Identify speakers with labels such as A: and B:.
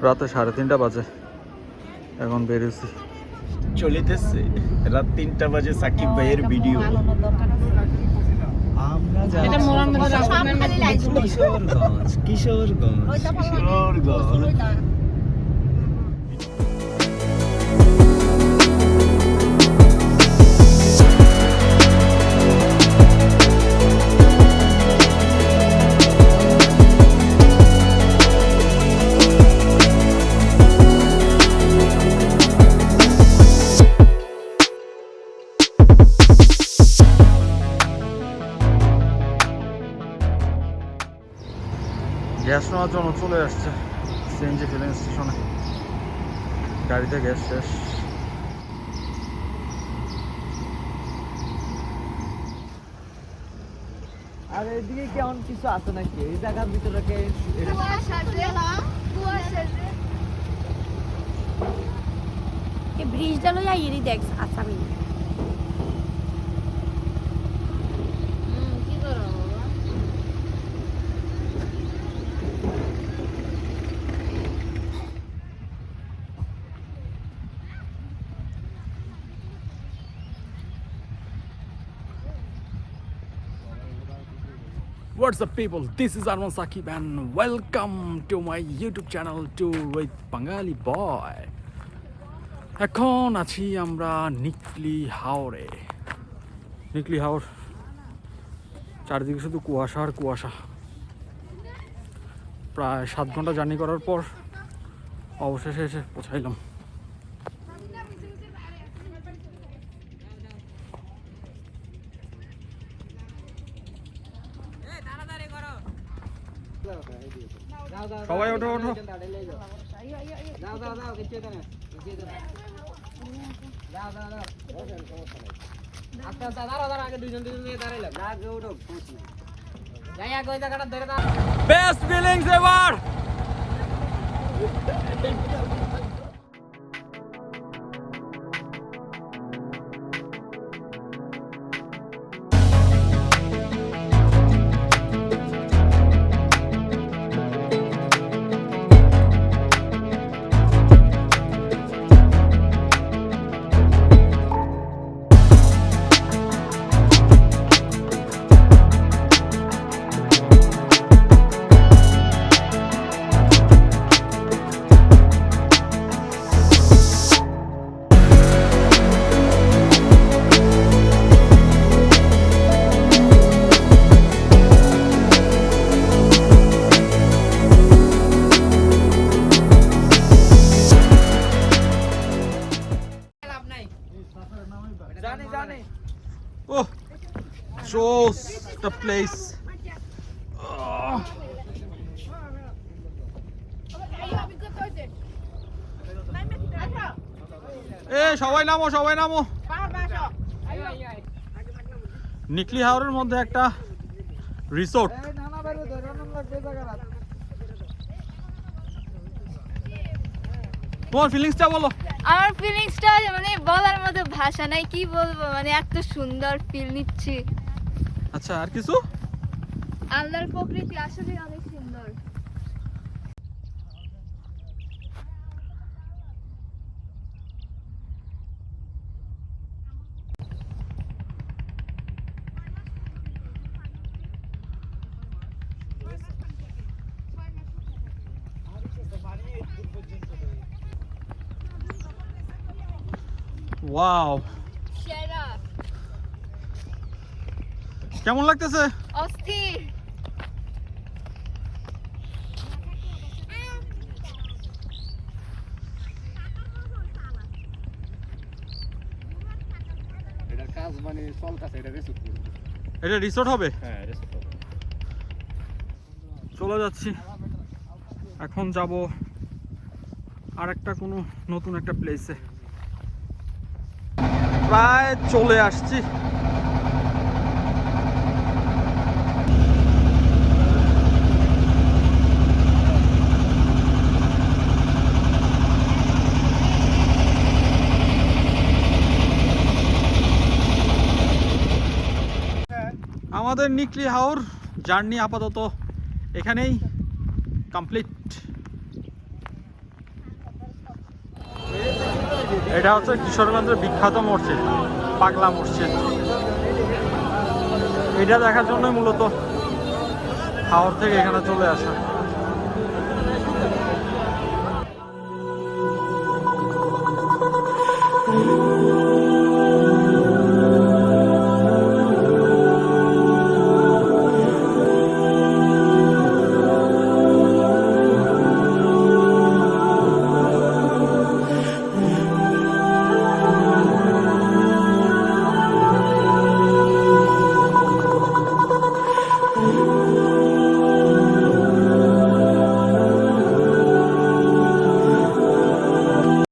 A: রাতে 3:30 বাজে, এখন বেরিয়েছি।
B: চলিতেছে রাত 3টা বাজে সাকিব ভাইয়ের ভিডিও। কিশোরগঞ্জ
A: গ্যাস নেওয়ার জন্য চলে আসছে সিএনজি ফিলিং স্টেশনে। গাড়িতে গ্যাস শেষ।
C: আর এদিকে কেমন কিছু আছে নাকি এই জায়গার ভিতরে?
D: ব্রিজটা লইয়া ইরি দেখ আসামি।
A: What's up people, this is Arman Saqib and welcome to my YouTube channel Tour with Bengali Boy. এখন আছি আমরা নিকলি হাওরে। নিকলি হাওর, চারিদিকে শুধু কুয়াশা আর কুয়াশা। প্রায় 7 ঘন্টা জার্নি করার পর অবশেষে এসে পৌঁছাইলাম। সবাই ওঠো ওঠো। Best feelings ever. Oh, shows the place. সবাই নামো, সবাই নামো। নিকলি হাওরের মধ্যে একটা রিসোর্ট। তোমার ফিলিংসটা বলো।
D: আমার ফিলিংসটা মানে বলার মতো ভাষা নাই, কি বলবো, মানে এত সুন্দর ফিল নিচ্ছি।
A: আচ্ছা, আর কিছু?
D: আল্লাহর প্রকৃতি আসলে অনেক সুন্দর।
A: ওয়াও, কেমন লাগতেছে?
D: অস্থির।
B: এটা কাজ মানে চলতেছে, এটা রিসোর্ট।
A: এটা রিসোর্ট হবে?
B: হ্যাঁ, রিসোর্ট হবে।
A: চলে যাচ্ছি, এখন যাব আর একটা কোনো নতুন একটা প্লেসে। প্রায় চলে আসছি। আমাদের নিকলি হাওর জার্নি আপাতত এখানেই কমপ্লিট। এটা হচ্ছে কিশোরগঞ্জের বিখ্যাত মসজিদ, পাগলা মসজিদ। এটা দেখার জন্যই মূলত হাওর থেকে এখানে চলে আসা।